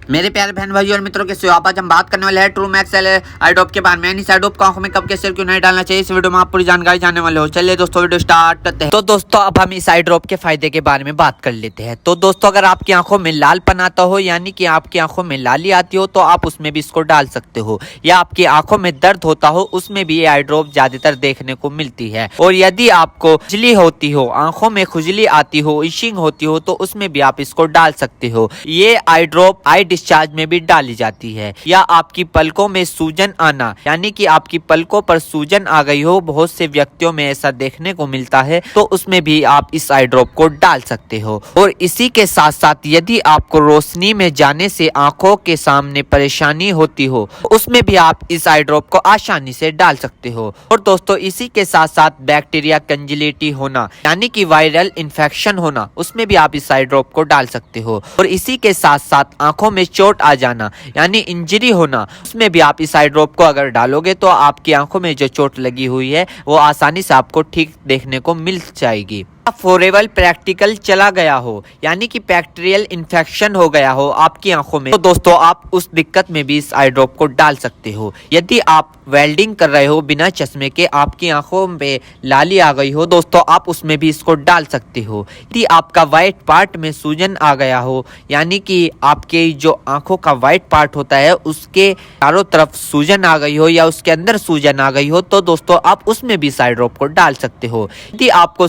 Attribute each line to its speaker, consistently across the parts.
Speaker 1: मेरे प्यारे बहन भाइयों और मित्रों, कैसे हो आप? आज हम बात करने वाले हैं ट्रू मैक्स आई ड्रॉप के बारे में। इस आई ड्रॉप को आंखों में कब, कैसे, क्यों नहीं डालना चाहिए, इस वीडियो में आप पूरी जानकारी जानने वाले हो। चलिए दोस्तों, वीडियो स्टार्ट करते हैं। तो दोस्तों, अब हम इस आई ड्रॉप के फायदे के बारे में बात कर लेते हैं। तो दोस्तों, अगर आपकी आंखों में लालपन आता हो, यानी कि आपकी आंखों में लाली आती हो, तो आप उसमें भी इसको डाल सकते हो। या आपकी आंखों में दर्द होता हो, उसमें भी ये आई ड्रॉप ज्यादातर देखने को मिलती है। और यदि आपको खुजली होती हो, आंखों में खुजली आती हो, इशिंग होती हो, तो उसमें भी आप इसको डाल सकते हो। ये आई ड्रॉप आई डिस्चार्ज में भी डाली जाती है। या आपकी पलकों में सूजन आना, यानी कि आपकी पलकों पर सूजन आ गई हो, बहुत से व्यक्तियों में ऐसा देखने को मिलता है, तो उसमें भी आप इस आई ड्रॉप को डाल सकते हो। और इसी के साथ साथ यदि आपको रोशनी में जाने से आंखों के सामने परेशानी होती हो, उसमें भी आप इस आई ड्रॉप को आसानी से डाल सकते हो। और दोस्तों, इसी के साथ साथ बैक्टीरिया कंजिलिटी होना, यानी कि वायरल इन्फेक्शन होना, उसमें भी आप इस आई ड्रॉप को डाल सकते हो। और इसी के साथ साथ आंखों में चोट आ जाना, यानी इंजरी होना, उसमें भी आप इस आई ड्रॉप को अगर डालोगे तो आपकी आंखों में जो चोट लगी हुई है वो आसानी से आपको ठीक देखने को मिल जाएगी। फॉरेवर प्रैक्टिकल चला गया हो, यानी कि बैक्टीरियल इन्फेक्शन हो गया हो आपकी आंखों में, तो दोस्तों आप उस दिक्कत में भी इस आई ड्रॉप को डाल सकते हो। यदि आप वेल्डिंग कर रहे हो बिना चश्मे के, आपकी आंखों में लाली आ गई हो, दोस्तों आप उसमें भी इसको डाल सकते हो। यदि आपका व्हाइट पार्ट में सूजन आ गया हो, यानी कि आपके जो आंखों का व्हाइट पार्ट होता है उसके चारों तरफ सूजन आ गई हो या उसके अंदर सूजन आ गई हो, तो दोस्तों आप उसमें भी इस आई ड्रॉप को डाल सकते हो। यदि आपको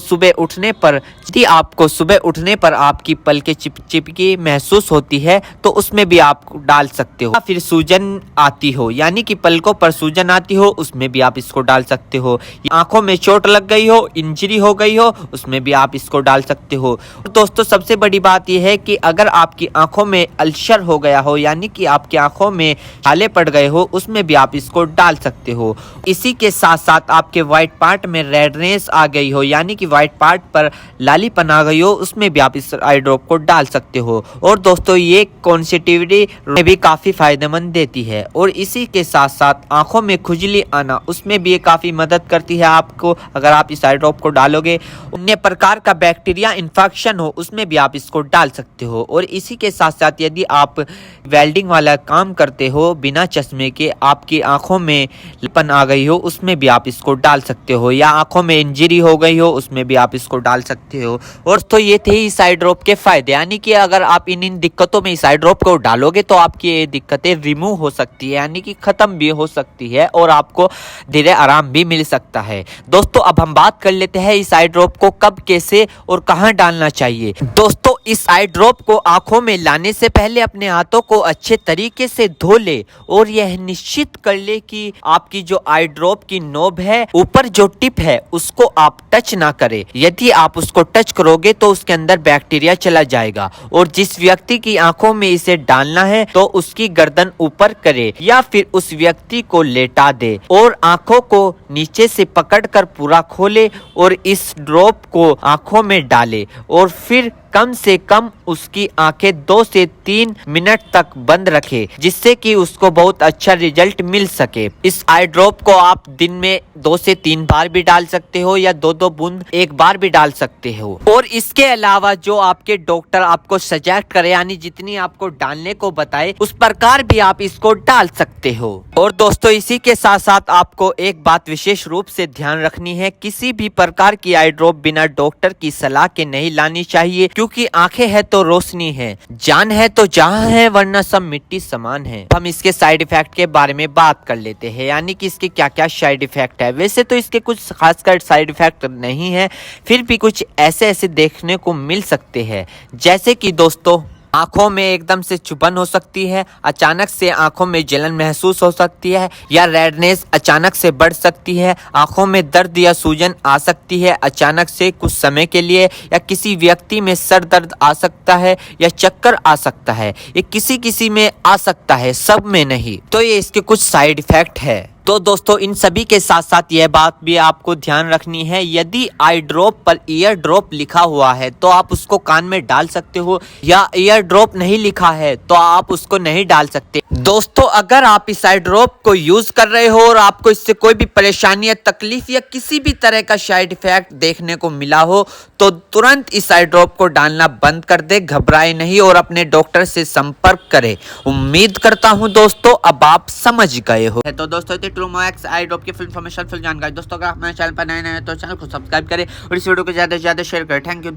Speaker 1: सुबह उठने पर आपकी पलकें चिपचिपकी महसूस होती है, तो उसमें भी आप डाल सकते हो। फिर सूजन आती हो, यानी कि पलकों पर सूजन आती हो, उसमें भी आप इसको डाल सकते हो। आंखों में चोट लग गई हो, इंजरी हो गई हो, उसमें भी आप इसको डाल सकते हो। और दोस्तों, सबसे बड़ी बात यह है कि अगर आपकी आंखों में अल्सर हो गया हो, यानी कि आपकी आंखों में छाले पड़ गए हो, उसमें भी आप इसको डाल सकते हो। इसी के साथ साथ आपके व्हाइट पार्ट में रेडनेस आ गई हो, यानी कि व्हाइट पार्ट पर लालीपन आ गई हो, उसमें भी आप इस आई ड्रॉप को डाल सकते हो। और दोस्तों, ये कॉन्सेटिविटी में भी काफी फायदेमंद देती है। और इसी के साथ साथ आंखों में खुजली आना, उसमें भी ये काफी मदद करती है आपको। अगर आप इस आई ड्रॉप को डालोगे, अन्य प्रकार का बैक्टीरिया इन्फेक्शन हो, उसमें भी आप इसको डाल सकते हो। और इसी के साथ साथ यदि आप वेल्डिंग वाला काम करते हो बिना चश्मे के, आपकी आंखों में लालीपन आ गई हो, उसमें भी आप इसको डाल सकते हो। या आंखों में इंजरी हो गई हो, उसमें भी आप इसको डाल सकते हो। और तो ये थे इस आई ड्रॉप के फायदे, यानी कि अगर आप इन दिक्कतों में इस आई ड्रॉप को डालोगे तो आपकी ये दिक्कतें रिमूव हो सकती है, यानी कि खत्म भी हो सकती है और आपको धीरे आराम भी मिल सकता है। दोस्तों, अब हम बात कर लेते हैं इस आई ड्रॉप को कब, कैसे और कहां डालना चाहिए। दोस्तों, इस आई ड्रॉप को आंखों में लाने से पहले अपने हाथों को अच्छे तरीके से धो ले और यह निश्चित कर ले कि आपकी जो आई ड्रॉप की नोब है, ऊपर जो टिप है, उसको आप टच ना करें। यदि आप उसको टच करोगे तो उसके अंदर बैक्टीरिया चला जाएगा। और जिस व्यक्ति की आंखों में इसे डालना है तो उसकी गर्दन ऊपर करे या फिर उस व्यक्ति को लेटा दे और आंखों को नीचे से पकड़कर पूरा खोले और इस ड्रॉप को आंखों में डाले। और फिर कम से कम उसकी आंखें 2 से 3 मिनट तक बंद रखे, जिससे कि उसको बहुत अच्छा रिजल्ट मिल सके। इस आई ड्रॉप को आप दिन में 2 से 3 बार भी डाल सकते हो या 2-2 बूंद एक बार भी डाल सकते हो। और इसके अलावा जो आपके डॉक्टर आपको सजेस्ट करे, यानी जितनी आपको डालने को बताए, उस प्रकार भी आप इसको डाल सकते हो। और दोस्तों, इसी के साथ साथ आपको एक बात विशेष रूप से ध्यान रखनी है, किसी भी प्रकार की आई ड्रॉप बिना डॉक्टर की सलाह के नहीं लानी चाहिए, क्योंकि आंखें है तो रोशनी है, जान है तो जहां है, वरना सब मिट्टी समान है। हम इसके साइड इफेक्ट के बारे में बात कर लेते हैं, यानी कि इसके क्या क्या साइड इफेक्ट है। वैसे तो इसके कुछ खासकर साइड इफेक्ट नहीं है, फिर भी कुछ ऐसे देखने को मिल सकते हैं, जैसे कि दोस्तों, आंखों में एकदम से चुभन हो सकती है, अचानक से आंखों में जलन महसूस हो सकती है, या रेडनेस अचानक से बढ़ सकती है, आंखों में दर्द या सूजन आ सकती है अचानक से कुछ समय के लिए, या किसी व्यक्ति में सर दर्द आ सकता है या चक्कर आ सकता है। ये किसी किसी में आ सकता है, सब में नहीं। तो ये इसके कुछ साइड इफेक्ट है। तो दोस्तों, इन सभी के साथ साथ यह बात भी आपको ध्यान रखनी है, यदि आई ड्रॉप पर ईयर ड्रॉप लिखा हुआ है तो आप उसको कान में डाल सकते हो, या ईयर ड्रॉप नहीं लिखा है तो आप उसको नहीं डाल सकते। दोस्तों अगर आप इस आई ड्रॉप को यूज कर रहे हो और आपको इससे कोई भी परेशानी या तकलीफ या किसी भी तरह का साइड इफेक्ट देखने को मिला हो तो तुरंत इस आई ड्रॉप को डालना बंद कर दे, घबराए नहीं और अपने डॉक्टर से संपर्क करें। उम्मीद करता हूं दोस्तों अब आप समझ गए हो। तो दोस्तों ट्रूमैक्स आई ड्रॉप की फुल इन्फॉर्मेशन, फुल जानकारी दोस्तों अगर आप मेरे चैनल पर नए हैं तो चैनल को सब्सक्राइब करें और इस वीडियो को ज्यादा से ज्यादा शेयर करें। Thank you.